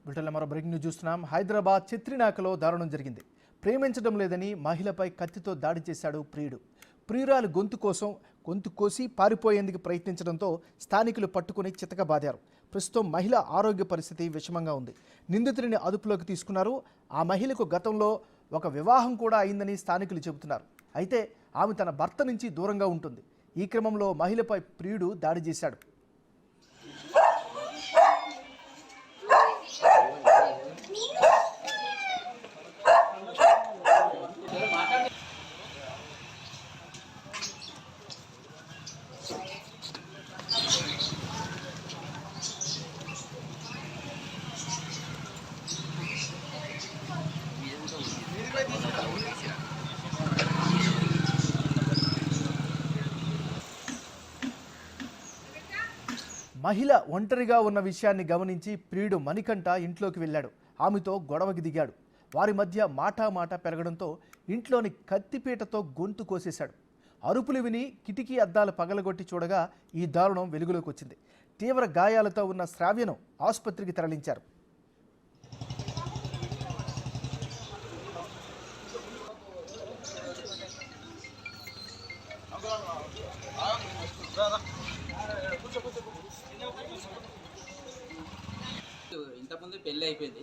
బ్రిటన్లో మరో breaking news చూస్తున్నాం. హైదరాబాద్ చిత్రినాకలో దారుణం జరిగింది. ప్రేమించడం లేదని మహిళపై కత్తితో దాడి చేశాడు ప్రియుడు. ప్రియురాలు గొంతు కోసి పారిపోయేందుకు ప్రయత్నించడంతో స్థానికులు పట్టుకుని చితకబాదారు. ప్రస్తుతం మహిళ ఆరోగ్య పరిస్థితి విషమంగా ఉంది. నిందితుడిని అదుపులోకి తీసుకున్నారు. ఆ మహిళకు గతంలో ఒక వివాహం కూడా అయిందని స్థానికులు చెబుతున్నారు. అయితే ఆమె తన భర్త నుంచి దూరంగా ఉంటుంది. ఈ క్రమంలో మహిళపై ప్రియుడు దాడి చేశాడు. మహిళ ఒంటరిగా ఉన్న విషయాన్ని గమనించి ప్రియుడు మణికంఠ ఇంట్లోకి వెళ్ళాడు. ఆమెతో గొడవకి దిగాడు. వారి మధ్య మాట పెరగడంతో ఇంట్లోని కత్తిపీటతో గొంతు కోసేశాడు. అరుపులు విని కిటికీ అద్దాలు పగలగొట్టి చూడగా ఈ దారుణం వెలుగులోకి వచ్చింది. తీవ్ర గాయాలతో ఉన్న శ్రావ్యను ఆసుపత్రికి తరలించారు. ఇంతకుముందు పెళ్ళి అయిపోయింది.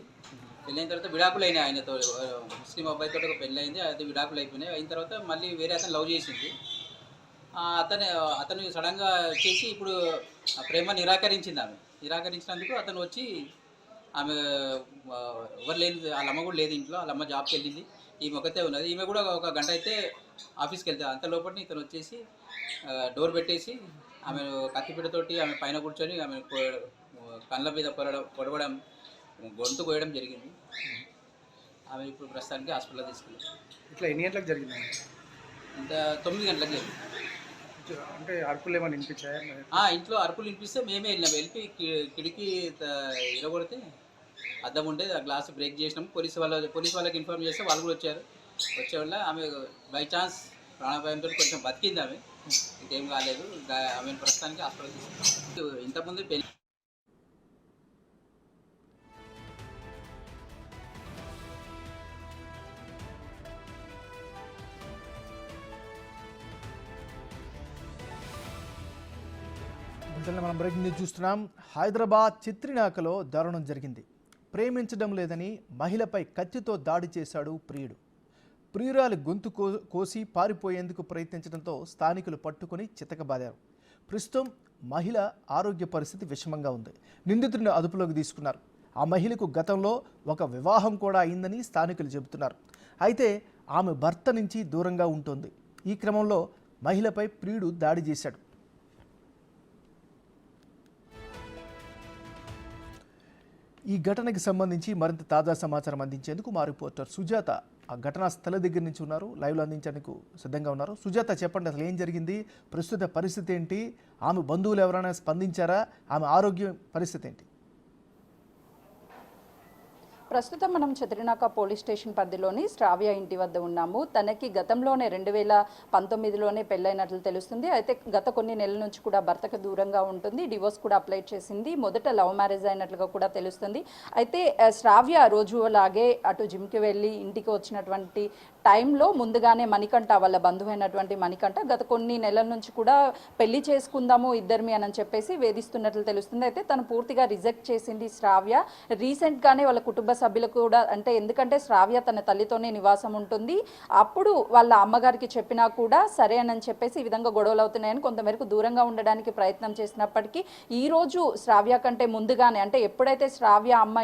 పెళ్ళైన తర్వాత విడాకులు అయినాయి. ఆయనతో ముస్లిం అబ్బాయితో ఒక పెళ్ళి అయింది. అది విడాకులు అయిపోయినాయి. అయిన తర్వాత మళ్ళీ వేరే అతను లవ్ చేసింది. అతను సడన్గా చేసి ఇప్పుడు ప్రేమ నిరాకరించింది. ఆమె నిరాకరించినందుకు అతను వచ్చి ఆమె ఎవరు లేదు, వాళ్ళ అమ్మ కూడా లేదు ఇంట్లో. వాళ్ళ అమ్మ జాబ్కి వెళ్ళింది. ఈమె ఒకతే ఉన్నది. ఈమె కూడా ఒక గంట అయితే ఆఫీస్కి వెళ్తుంది. అంత లోపలిని ఇతను వచ్చేసి డోర్ పెట్టేసి ఆమె కత్తిపీటతోటి ఆమె పైన కూర్చొని ఆమె కళ్ళ మీద పొడవడం, గొంతు కోయడం జరిగింది. ఆమె ఇప్పుడు ప్రస్తుతానికి హాస్పిటల్లో తీసుకెళ్ళాం. ఇట్లా ఎన్ని గంటలకు జరిగింది? ఇంత 9 గంటలకు జరిగింది. అంటే అరుపులు ఏమైనా వినిపించాయా? ఇంట్లో అరుపులు వినిపిస్తే మేమే వెళ్ళినాం. వెళ్ళి కిటికీ ఇరగొడితే అద్దం ఉంటే ఆ గ్లాస్ బ్రేక్ చేసినాం. పోలీస్ వాళ్ళకి ఇన్ఫార్మ్ చేస్తే వాళ్ళు కూడా వచ్చారు. వచ్చే వల్ల ఆమె బై ఛాన్స్ ప్రాణాపాయంతో కొంచెం బతికింది. ఆమె ఇంకేం కాలేదు. ఆమె ప్రస్తుతానికి హాస్పిటల్ తీసుకున్నాం. ఇంతకుముందు పెళ్ళి మనం బ్రేకింగ్ న్యూస్ చూస్తున్నాం. హైదరాబాద్ చిత్రినాకలో దారుణం జరిగింది. ప్రేమించడం లేదని మహిళపై కత్తితో దాడి చేశాడు ప్రియుడు. ప్రియురాలు గొంతు కోసి పారిపోయేందుకు ప్రయత్నించడంతో స్థానికులు పట్టుకుని చితకబాదారు. ప్రస్తుతం మహిళ ఆరోగ్య పరిస్థితి విషమంగా ఉంది. నిందితుడిని అదుపులోకి తీసుకున్నారు. ఆ మహిళకు గతంలో ఒక వివాహం కూడా అయిందని స్థానికులు చెబుతున్నారు. అయితే ఆమె భర్త నుంచి దూరంగా ఉంటుంది. ఈ క్రమంలో మహిళపై ప్రియుడు దాడి చేశాడు. ఈ ఘటనకి సంబంధించి మరింత తాజా సమాచారం అందించేందుకు మా రిపోర్టర్ సుజాత ఆ ఘటనా స్థల దగ్గర నుంచి ఉన్నారు. లైవ్లో అందించేందుకు సిద్ధంగా ఉన్నారు. సుజాత, చెప్పండి, అసలు ఏం జరిగింది? ప్రస్తుత పరిస్థితి ఏంటి? ఆమె బంధువులు ఎవరైనా స్పందించారా? ఆమె ఆరోగ్య పరిస్థితి ఏంటి? ప్రస్తుతం మనం చిత్రినాక పోలీస్ స్టేషన్ పరిధిలోని శ్రావ్య ఇంటి వద్ద ఉన్నాము. తనకి గతంలోనే 2019లోనే పెళ్ళైనట్లు తెలుస్తుంది. అయితే గత కొన్ని నెలల నుంచి కూడా భర్తకు దూరంగా ఉంటుంది. డివోర్స్ కూడా అప్లై చేసింది. మొదట లవ్ మ్యారేజ్ అయినట్లుగా కూడా తెలుస్తుంది. అయితే శ్రావ్య రోజులాగే అటు జిమ్కి వెళ్ళి ఇంటికి వచ్చినటువంటి టైంలో ముందుగానే మణికంఠ, వాళ్ళ బంధువైనటువంటి మణికంఠ గత కొన్ని నెలల నుంచి కూడా పెళ్లి చేసుకుందాము ఇద్దరిమి అని చెప్పేసి వేధిస్తున్నట్లు తెలుస్తుంది. అయితే తను పూర్తిగా రిజెక్ట్ చేసింది శ్రావ్య. రీసెంట్గానే వాళ్ళ కుటుంబ సభ్యులకు కూడా, అంటే ఎందుకంటే శ్రావ్య తన తల్లితోనే నివాసం ఉంటుంది. అప్పుడు వాళ్ళ అమ్మగారికి చెప్పినా కూడా సరే అని చెప్పేసి ఈ విధంగా గొడవలు అవుతున్నాయని కొంతమేరకు దూరంగా ఉండడానికి ప్రయత్నం చేసినప్పటికీ ఈ రోజు శ్రావ్య కంటే ముందుగానే, అంటే ఎప్పుడైతే శ్రావ్య అమ్మ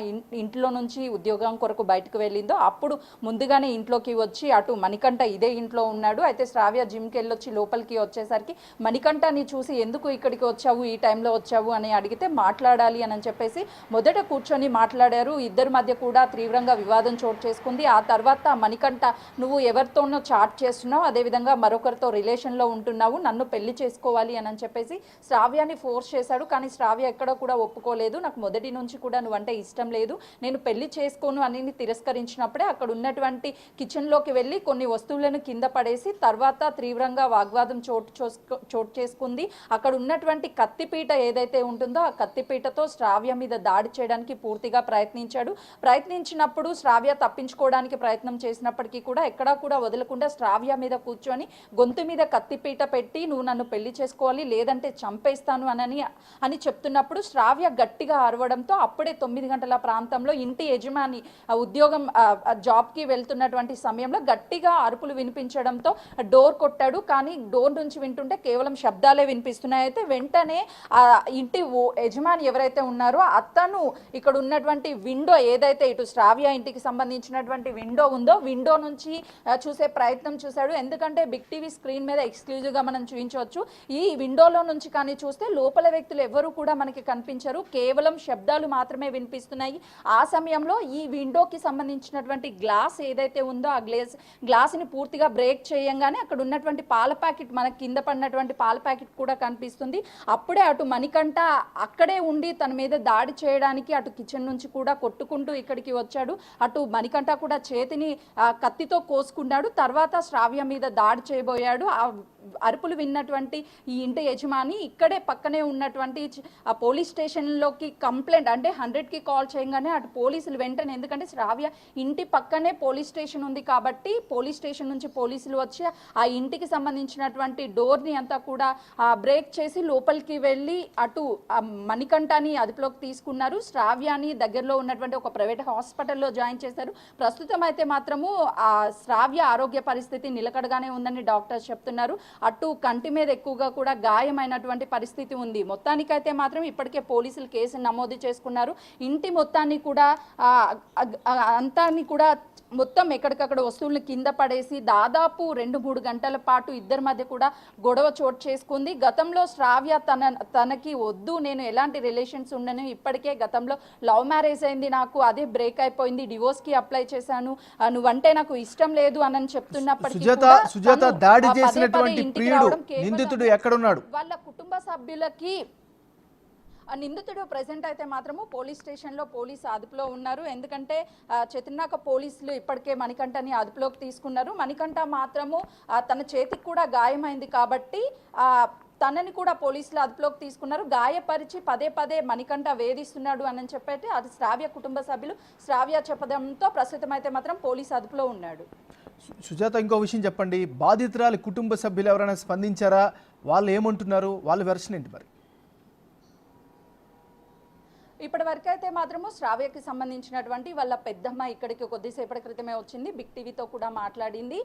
ఇంట్లో నుంచి ఉద్యోగం కొరకు బయటకు వెళ్ళిందో అప్పుడు ముందుగానే ఇంట్లోకి వచ్చి అటు మణికంఠ ఇదే ఇంట్లో ఉన్నాడు. అయితే శ్రావ్య జిమ్కి వెళ్ళొచ్చి లోపలికి వచ్చేసరికి మణికంఠని చూసి ఎందుకు ఇక్కడికి వచ్చావు, ఈ టైంలో వచ్చావు అని అడిగితే మాట్లాడాలి అని చెప్పేసి మొదట కూర్చొని మాట్లాడారు. ఇద్దరి మధ్య కూడా తీవ్రంగా వివాదం చోటు చేసుకుంది. ఆ తర్వాత మణికంఠ, నువ్వు ఎవరితోనో చాట్ చేస్తున్నావు, అదేవిధంగా మరొకరితో రిలేషన్లో ఉంటున్నావు, నన్ను పెళ్లి చేసుకోవాలి అని చెప్పేసి శ్రావ్యాన్ని ఫోర్స్ చేశాడు. కానీ శ్రావ్య ఎక్కడ కూడా ఒప్పుకోలేదు. నాకు మొదటి నుంచి కూడా నువ్వంటే ఇష్టం లేదు, నేను పెళ్లి చేసుకోను అని తిరస్కరించినప్పుడే అక్కడ ఉన్నటువంటి కిచెన్లోకి వెళ్ళి కొన్ని వస్తువులను కింద పడేసి తర్వాత తీవ్రంగా వాగ్వాదం చోటు చేసుకుంది. అక్కడ ఉన్నటువంటి కత్తిపీట ఏదైతే ఉంటుందో ఆ కత్తిపీటతో శ్రావ్య మీద దాడి చేయడానికి పూర్తిగా ప్రయత్నించినప్పుడు శ్రావ్య తప్పించుకోవడానికి ప్రయత్నం చేసినప్పటికీ కూడా ఎక్కడా కూడా వదలకుండా శ్రావ్య మీద కూర్చొని గొంతు మీద కత్తిపీట పెట్టి నువ్వు నన్ను పెళ్లి చేసుకోవాలి లేదంటే చంపేస్తాను అని చెప్తున్నప్పుడు శ్రావ్య గట్టిగా అరవడంతో అప్పుడే 9 గంటల ప్రాంతంలో ఇంటి యజమాని ఉద్యోగం జాబ్కి వెళ్తున్నటువంటి సమయంలో గట్టిగా అరుపులు వినిపించడంతో డోర్ కొట్టాడు. కానీ డోర్ నుంచి వింటుంటే కేవలం శబ్దాలే వినిపిస్తున్నాయి. అయితే వెంటనే ఆ ఇంటి యజమాని ఎవరైతే ఉన్నారో అతను ఇక్కడ ఉన్నటువంటి విండో ఏదైతే ఇటు శ్రావ్య ఇంటికి సంబంధించినటువంటి విండో ఉందో విండో నుంచి చూసే ప్రయత్నం చేశాడు. ఎందుకంటే బిగ్ టీవీ స్క్రీన్ మీద ఎక్స్క్లూజివ్గా మనం చూపించవచ్చు. ఈ విండోలో నుంచి కానీ చూస్తే లోపల వ్యక్తులు ఎవరు కూడా మనకి కనిపించరు, కేవలం శబ్దాలు మాత్రమే వినిపిస్తున్నాయి. ఆ సమయంలో ఈ విండోకి సంబంధించినటువంటి గ్లాస్ ఏదైతే ఉందో ఆ గ్లాస్ని పూర్తిగా బ్రేక్ చేయంగానే అక్కడ ఉన్నటువంటి పాల ప్యాకెట్ మనకి కింద పడినటువంటి పాల ప్యాకెట్ కూడా కనిపిస్తుంది. అప్పుడే అటు మణికంఠ అక్కడే ఉండి తన మీద దాడి చేయడానికి అటు కిచెన్ నుంచి కూడా కొట్టుకుంటూ ఇక్కడికి వచ్చాడు. అటు మణికంఠ కూడా చేతిని కత్తితో కోసుకున్నాడు. తర్వాత శ్రావ్య మీద దాడి చేయబోయాడు. ఆ అరుపులు విన్నటువంటి ఈ ఇంటి యజమాని ఇక్కడే పక్కనే ఉన్నటువంటి ఆ పోలీస్ స్టేషన్లోకి కంప్లైంట్ అంటే 100కి కాల్ చేయగానే అటు పోలీసులు వెంటనే, ఎందుకంటే శ్రావ్య ఇంటి పక్కనే పోలీస్ స్టేషన్ ఉంది కాబట్టి పోలీస్ స్టేషన్ నుంచి పోలీసులు వచ్చి ఆ ఇంటికి సంబంధించినటువంటి డోర్ని అంతా కూడా బ్రేక్ చేసి లోపలికి వెళ్ళి అటు మణికంఠని అదుపులోకి తీసుకున్నారు. శ్రావ్యాని దగ్గరలో ఉన్నటువంటి ఒక ప్రైవేట్ హాస్పిటల్లో జాయిన్ చేశారు. ప్రస్తుతం అయితే మాత్రము ఆ శ్రావ్య ఆరోగ్య పరిస్థితి నిలకడగానే ఉందని డాక్టర్స్ చెప్తున్నారు. అటు కంటి మీద ఎక్కువగా కూడా గాయమైనటువంటి పరిస్థితి ఉంది. మొత్తానికైతే మాత్రం ఇప్పటికే పోలీసులు కేసు నమోదు చేసుకున్నారు. ఇంటి మొత్తాన్ని కూడా మొత్తం ఎక్కడికక్కడ వస్తువులను కింద పడేసి దాదాపు 2-3 గంటల పాటు ఇద్దరి మధ్య కూడా గొడవ చోటు చేసుకుంది. గతంలో శ్రావ్య తనకి వద్దు, నేను ఎలాంటి రిలేషన్స్ ఉండను, ఇప్పటికే గతంలో లవ్ మ్యారేజ్ అయింది, నాకు అదే బ్రేక్ అయిపోయింది, డివోర్స్కి అప్లై చేశాను, నువ్వంటే నాకు ఇష్టం లేదు అని చెప్తున్నప్పటికీ సుజాత దాడి చేసినటువంటి ప్రియుడు నిందితుడు ఎక్కడున్నాడు? వాళ్ళ కుటుంబ సభ్యులకి నిందితుడు ప్రెసెంట్ అయితే మాత్రము పోలీస్ స్టేషన్లో పోలీసు అదుపులో ఉన్నారు. ఎందుకంటే చతిర్నాక పోలీసులు ఇప్పటికే మణికంఠని అదుపులోకి తీసుకున్నారు. మణికంఠ మాత్రము తన చేతికి కూడా గాయమైంది కాబట్టి తనని కూడా పోలీసులు అదుపులోకి తీసుకున్నారు. గాయపరిచి పదే మణికంఠ వేధిస్తున్నాడు అని చెప్పేసి అది శ్రావ్య కుటుంబ సభ్యులు శ్రావ్య చెప్పడంతో ప్రస్తుతం అయితే మాత్రం పోలీసు అదుపులో ఉన్నాడు. సుజాత, ఇంకో విషయం చెప్పండి, బాధితురాలి కుటుంబ సభ్యులు ఎవరైనా స్పందించారా? వాళ్ళు ఏమంటున్నారు? వాళ్ళ వెర్షన్ ఏంటి మరి? ఇప్పటి వరకు అయితే మాత్రము శ్రావ్యకి సంబంధించినటువంటి వాళ్ళ పెద్దమ్మ ఇక్కడికి కొద్దిసేపటి క్రితమే వచ్చింది, బిగ్ టీవీతో కూడా మాట్లాడింది.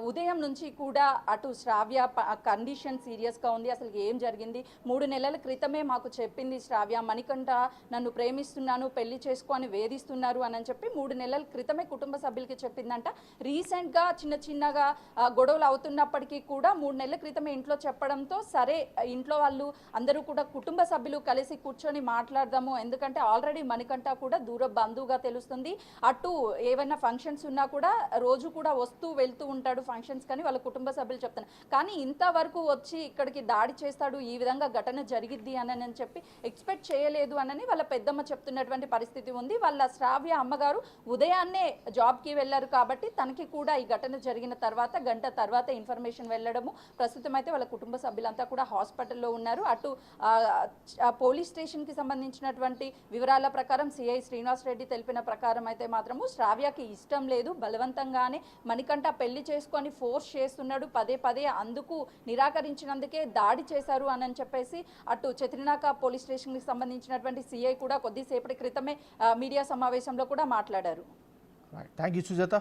ఉదయం నుంచి కూడా అటు శ్రావ్య కండిషన్ సీరియస్గా ఉంది, అసలు ఏం జరిగింది, 3 నెలల క్రితమే మాకు చెప్పింది శ్రావ్య, మణికంఠ నన్ను ప్రేమిస్తున్నాను, పెళ్లి చేసుకొని వేధిస్తున్నారు అని చెప్పి 3 నెలల క్రితమే కుటుంబ సభ్యులకి చెప్పిందంట. రీసెంట్గా చిన్నగా గొడవలు అవుతున్నప్పటికీ కూడా 3 నెలల క్రితమే ఇంట్లో చెప్పడంతో సరే ఇంట్లో వాళ్ళు అందరూ కూడా కుటుంబ సభ్యులు కలిసి కూర్చొని మాట్లాడదాము, ఎందుకంటే ఆల్రెడీ మణికంఠ కూడా దూర బంధువుగా తెలుస్తుంది. అటు ఏవైనా ఫంక్షన్స్ ఉన్నా కూడా రోజు కూడా వస్తూ వెళ్తూ ఉంటాడు ఫంక్షన్స్ కానీ వాళ్ళ కుటుంబ సభ్యులు చెప్తున్నారు. కానీ ఇంతవరకు వచ్చి ఇక్కడికి దాడి చేస్తాడు, ఈ విధంగా ఘటన జరిగిద్ది అని చెప్పి ఎక్స్పెక్ట్ చేయలేదు అని వాళ్ళ పెద్దమ్మ చెప్తున్నటువంటి పరిస్థితి ఉంది. వాళ్ళ శ్రావ్య అమ్మగారు ఉదయాన్నే జాబ్కి వెళ్ళారు కాబట్టి తనకి కూడా ఈ ఘటన జరిగిన తర్వాత గంట తర్వాత ఇన్ఫర్మేషన్ వెళ్ళడము. ప్రస్తుతం అయితే వాళ్ళ కుటుంబ సభ్యులంతా కూడా హాస్పిటల్లో ఉన్నారు. అటు పోలీస్ స్టేషన్కి సంబంధించినటువంటి వివరాల ప్రకారం సిఐ శ్రీనివాస్ రెడ్డి తెలిపిన ప్రకారం అయితే మాత్రము శ్రావ్యకి ఇష్టం లేదు, బలవంతంగానే మణికంఠ పెళ్లి చేసుకొని ఫోర్స్ చేస్తున్నాడు, పదే అందుకు నిరాకరించినందుకే దాడి చేశారు అని చెప్పేసి అటు చతిర్నాక పోలీస్ స్టేషన్కి సంబంధించినటువంటి సిఐ కూడా కొద్దిసేపటి క్రితమే మీడియా సమావేశంలో కూడా మాట్లాడారు. Thank you Sujatha.